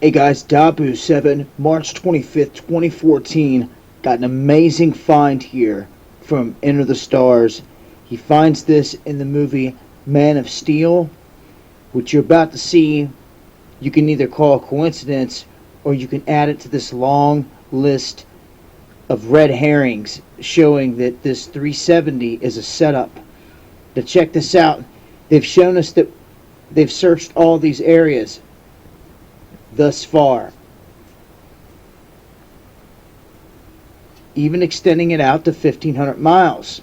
Hey guys, Dabu7, March 25th, 2014, got an amazing find here from Enter the Stars. He finds this in the movie Man of Steel, which you're about to see. You can either call a coincidence or you can add it to this long list of red herrings showing that this 370 is a setup. To check this out, they've shown us that they've searched all these areas thus far, even extending it out to 1,500 miles.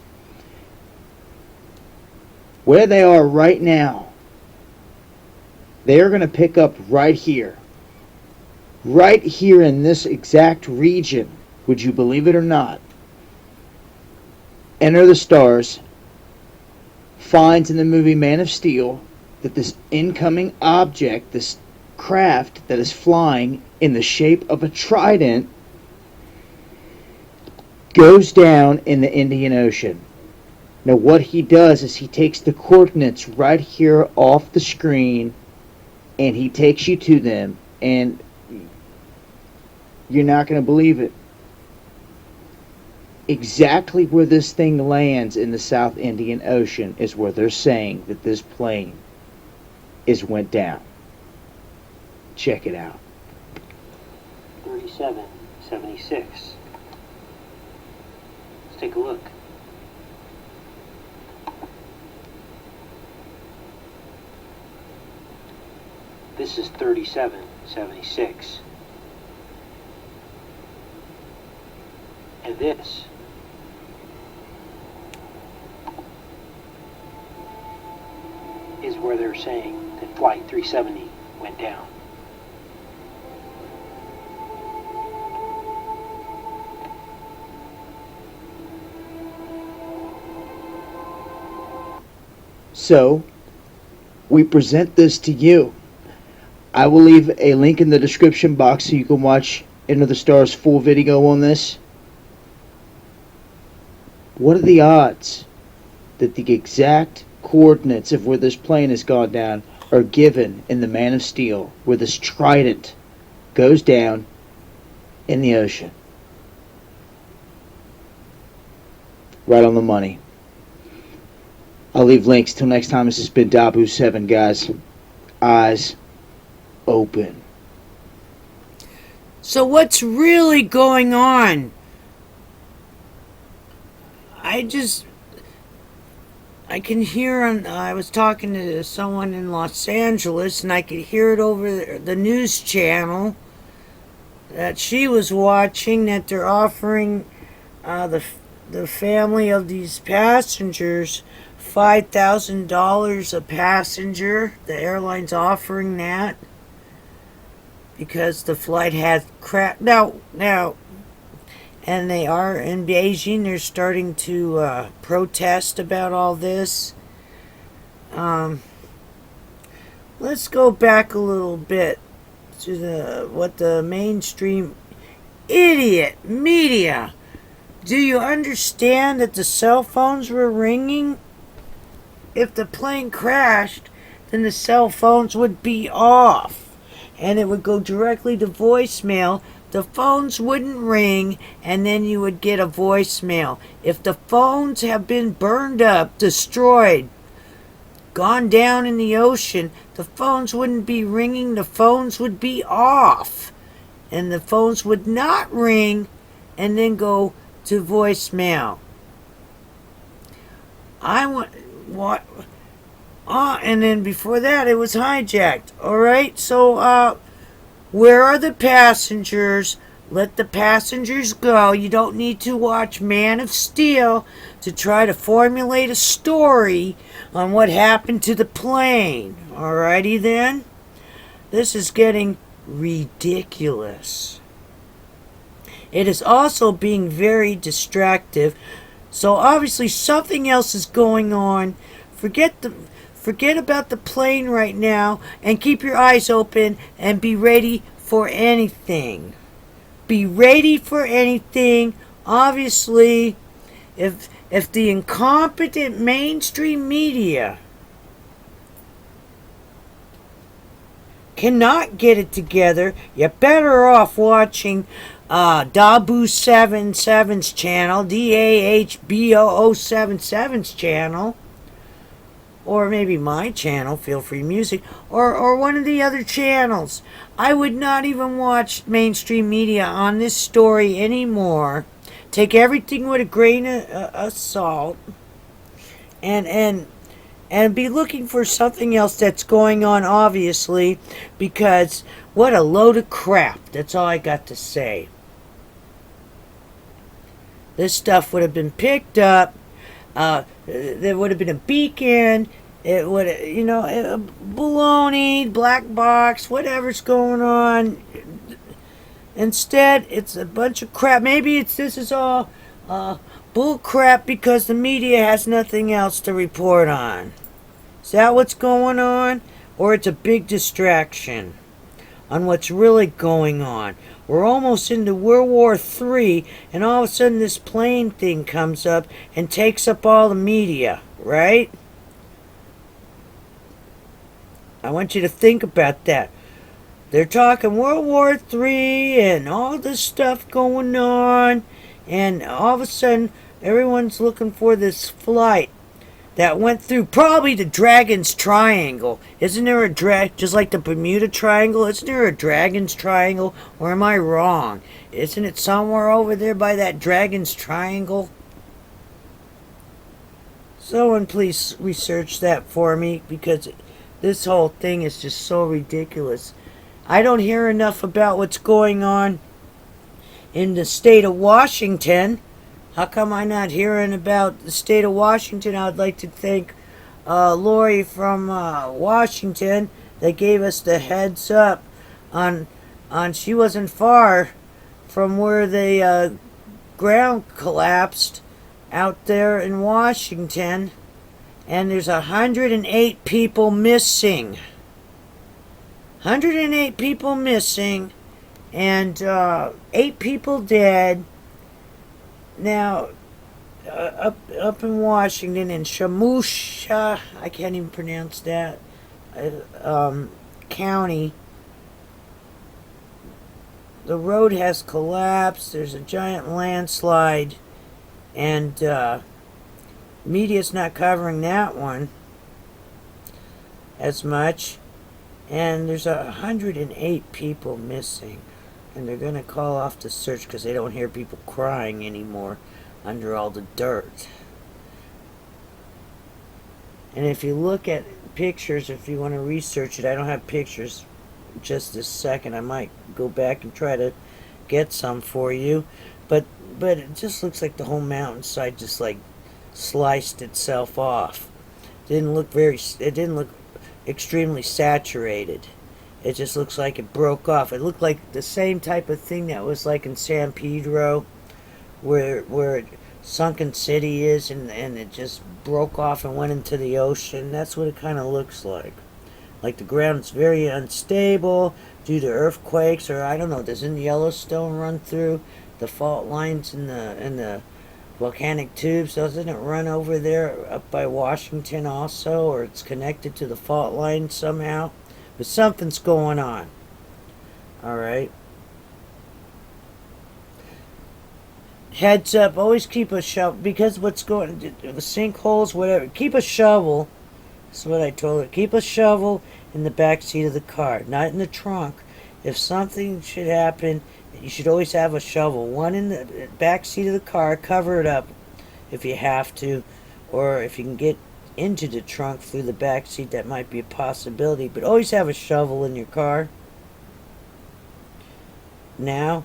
Where they are right now, they are going to pick up right here in this exact region. Would you believe it or not? Enter the Stars finds in the movie Man of Steel that this incoming object, this craft that is flying in the shape of a trident, goes down in the Indian Ocean. Now what he does is he takes the coordinates right here off the screen and he takes you to them, and you're not going to believe it. Exactly where this thing lands in the South Indian Ocean is where they're saying that this plane went down. Check it out. 3776. Let's take a look. This is 3776. And this is where they're saying that Flight 370 went down. So, we present this to you. I will leave a link in the description box so you can watch Enter the Stars full video on this. What are the odds that the exact coordinates of where this plane has gone down are given in the Man of Steel, where this trident goes down in the ocean? Right on the money. I'll leave links. Till next time, this has been Dabu7, guys. Eyes open. So what's really going on? I can hear I was talking to someone in Los Angeles, and I could hear it over the news channel that she was watching, that they're offering the family of these passengers $5,000 a passenger. The airline's offering that because the flight had crashed. Now, and they are in Beijing. They're starting to protest about all this. Let's go back a little bit to what the mainstream idiot media. Do you understand that the cell phones were ringing? If the plane crashed, then the cell phones would be off, and it would go directly to voicemail. The phones wouldn't ring, and then you would get a voicemail. If the phones have been burned up, destroyed, gone down in the ocean, the phones wouldn't be ringing. The phones would be off, and the phones would not ring and then go to voicemail. And then before that, it was hijacked. Alright, so where are the passengers? Let the passengers go. You don't need to watch Man of Steel to try to formulate a story on what happened to the plane. Alrighty then? This is getting ridiculous. It is also being very distractive. So obviously something else is going on. Forget about the plane right now and keep your eyes open and be ready for anything. Be ready for anything. Obviously, if the incompetent mainstream media cannot get it together, you're better off watching Dabu77's channel, DAHBOO77's channel, or maybe my channel, Feel Free Music, or one of the other channels. I would not even watch mainstream media on this story anymore. Take everything with a grain of salt, and be looking for something else that's going on, obviously, because what a load of crap. That's all I got to say. This stuff would have been picked up. There would have been a beacon. It would, baloney, black box, whatever's going on. Instead, it's a bunch of crap. Maybe this is all bull crap because the media has nothing else to report on. Is that what's going on? Or it's a big distraction on what's really going on. We're almost into World War III, and all of a sudden this plane thing comes up and takes up all the media, right? I want you to think about that. They're talking World War III and all this stuff going on, and all of a sudden everyone's looking for this flight that went through probably the Dragon's Triangle. Isn't there a just like the Bermuda Triangle? Isn't there a Dragon's Triangle? Or am I wrong? Isn't it somewhere over there by that Dragon's Triangle? Someone please research that for me, because this whole thing is just so ridiculous. I don't hear enough about what's going on in the state of Washington. How come I'm not hearing about the state of Washington? I'd like to thank Lori from Washington that gave us the heads up on she wasn't far from where the ground collapsed out there in Washington, and there's 108 people missing. 108 people missing, and 8 people dead. Now, up in Washington, in Shamusha, I can't even pronounce that, county, the road has collapsed. There's a giant landslide, and media's not covering that one as much. And there's 108 people missing. And they're going to call off the search because they don't hear people crying anymore under all the dirt. And if you look at pictures, if you want to research it, I don't have pictures just this second. I might go back and try to get some for you. But it just looks like the whole mountainside just like sliced itself off. It didn't look extremely saturated. It just looks like it broke off. It looked like the same type of thing that was like in San Pedro, where Sunken City is, and it just broke off and went into the ocean. That's what it kind of looks like. Like the ground's very unstable due to earthquakes, or I don't know. Doesn't Yellowstone run through the fault lines in the volcanic tubes? Doesn't it run over there up by Washington also, or it's connected to the fault line somehow? But something's going on. Alright. Heads up, always keep a shovel, because what's going, the sinkholes, whatever, keep a shovel. That's what I told her. Keep a shovel in the back seat of the car, not in the trunk. If something should happen, you should always have a shovel. One in the back seat of the car, cover it up if you have to, or if you can get into the trunk through the back seat, that might be a possibility. But always have a shovel in your car. Now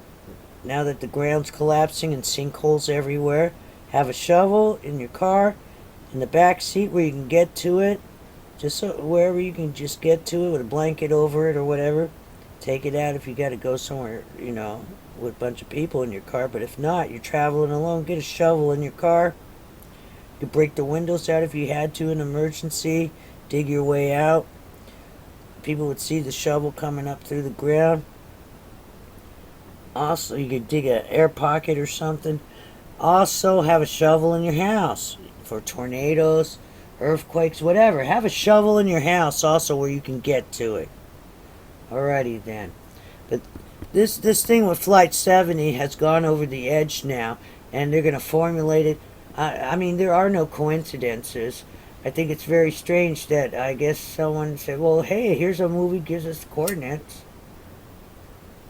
that the ground's collapsing and sinkholes everywhere, have a shovel in your car in the back seat where you can get to it, just so wherever you can just get to it with a blanket over it or whatever. Take it out if you got to go somewhere, with a bunch of people in your car. But if not, you're traveling alone, get a shovel in your car. You could break the windows out if you had to in an emergency. Dig your way out. People would see the shovel coming up through the ground. Also, you could dig an air pocket or something. Also, have a shovel in your house for tornadoes, earthquakes, whatever. Have a shovel in your house also where you can get to it. Alrighty then. But this thing with Flight 70 has gone over the edge now, and they're going to formulate it. I mean, there are no coincidences. I think it's very strange that I guess someone said, well, hey, here's a movie, gives us coordinates.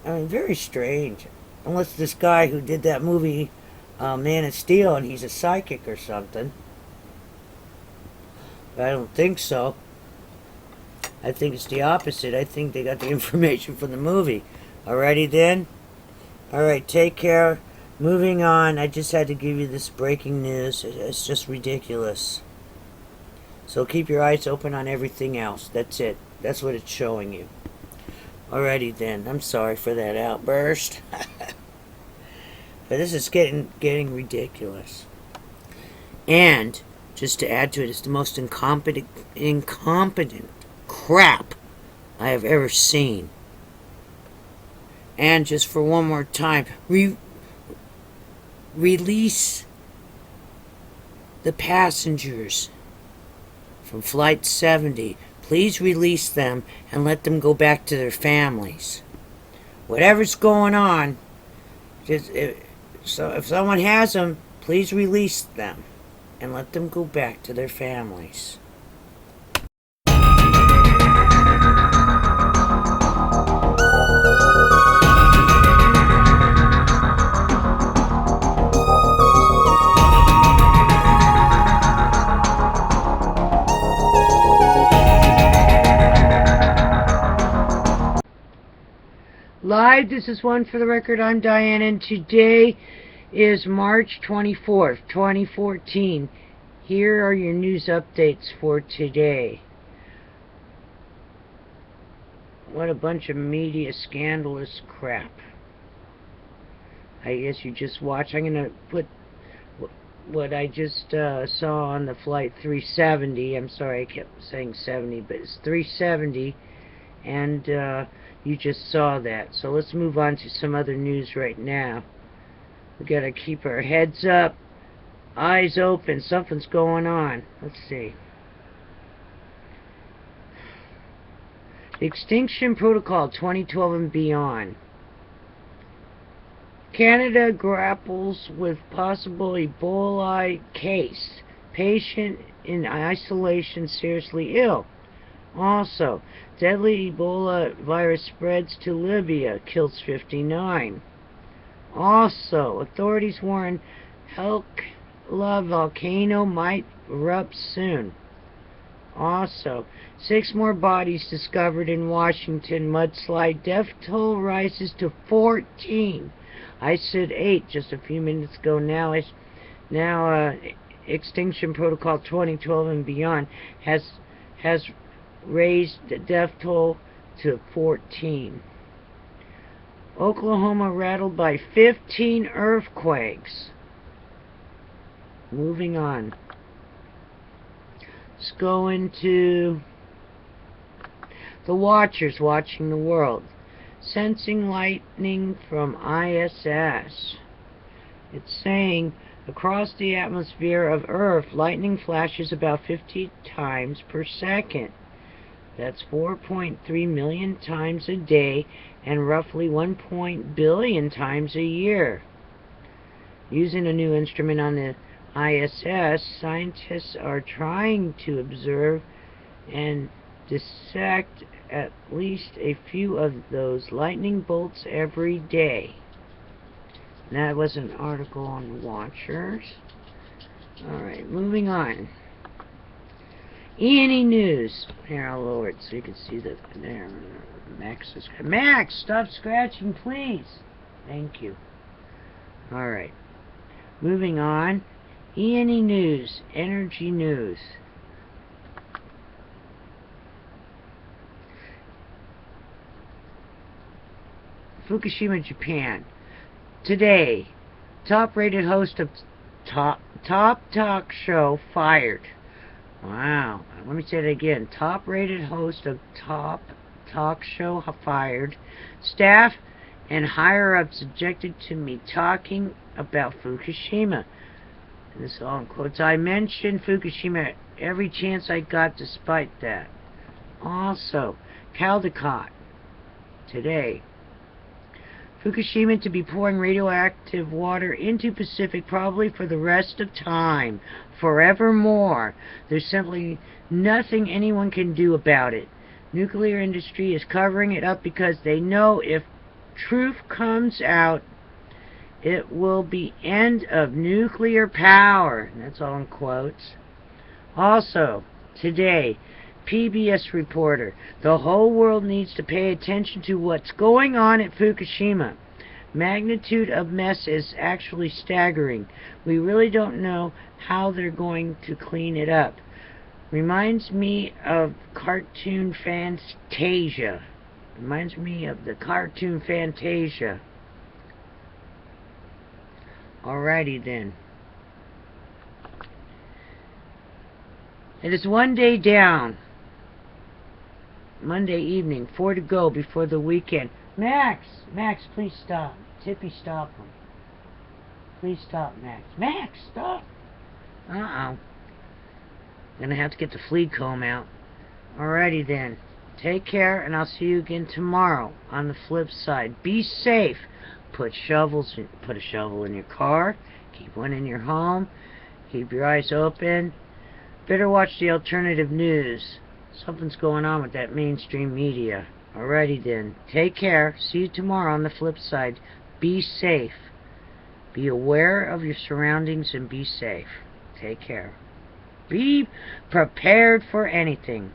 I mean, very strange. Unless this guy who did that movie, Man of Steel, and he's a psychic or something. But I don't think so. I think it's the opposite. I think they got the information from the movie. Alrighty then? Alright, take care. Moving on, I just had to give you this breaking news. It's just ridiculous. So keep your eyes open on everything else. That's it. That's what it's showing you. Alrighty then. I'm sorry for that outburst. But this is getting ridiculous. And, just to add to it, it's the most incompetent crap I have ever seen. And just for one more time, release the passengers from Flight 70. Please release them and let them go back to their families. Whatever's going on, so if someone has them, please release them and let them go back to their families. Live, this is One for the Record. I'm Diane, and today is March 24th, 2014. Here are your news updates for today. What a bunch of media scandalous crap. I guess you just watch. I'm going to put what I just saw on the Flight 370. I'm sorry, I kept saying 70, but it's 370. And you just saw that. So let's move on to some other news right now. We gotta keep our heads up, eyes open. Something's going on. Let's see. Extinction Protocol 2012 and beyond. Canada grapples with possible Ebola case. Patient in isolation seriously ill. Also, deadly Ebola virus spreads to Libya, kills 59. Also, authorities warn Hekla volcano might erupt soon. Also, 6 more bodies discovered in Washington mudslide. Death toll rises to 14. I said 8 just a few minutes ago. Now Extinction Protocol 2012 and beyond has raised the death toll to 14. Oklahoma rattled by 15 earthquakes. Moving on. Let's go into the Watchers watching the world. Sensing lightning from ISS. It's saying across the atmosphere of Earth, lightning flashes about 50 times per second. That's 4.3 million times a day and roughly 1 billion times a year. Using a new instrument on the ISS, scientists are trying to observe and dissect at least a few of those lightning bolts every day. And that was an article on the Watchers. Alright, moving on. E&E News. Here, I'll lower it so you can see that. There, Max is... Max, stop scratching, please. Thank you. Alright. Moving on. E&E News. Energy News. Fukushima, Japan. Today, top-rated host of Top Talk Show fired. Wow. Let me say it again. Top-rated host of Top Talk Show fired. Staff and higher-ups subjected to me talking about Fukushima. And this is all in quotes. I mentioned Fukushima every chance I got despite that. Also, Caldecott. today. Fukushima to be pouring radioactive water into Pacific probably for the rest of time, forevermore. There's simply nothing anyone can do about it. Nuclear industry is covering it up because they know if truth comes out, it will be end of nuclear power. And that's all in quotes. Also, today, PBS reporter, the whole world needs to pay attention to what's going on at Fukushima. Magnitude of mess is actually staggering. We really don't know how they're going to clean it up. Reminds me of cartoon Fantasia. Reminds me of the cartoon Fantasia. Alrighty then. It is one day down. Monday evening, 4 to go before the weekend. Max, please stop. Tippy, stop him. Please stop, Max. Max, stop. Gonna have to get the flea comb out. Alrighty then. Take care, and I'll see you again tomorrow on the flip side. Be safe. Put a shovel in your car. Keep one in your home. Keep your eyes open. Better watch the alternative news. Something's going on with that mainstream media. Alrighty then. Take care. See you tomorrow on the flip side. Be safe. Be aware of your surroundings and be safe. Take care. Be prepared for anything.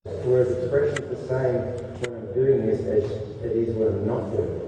Whereas expression's the same when I'm doing this as it is when I'm not doing it.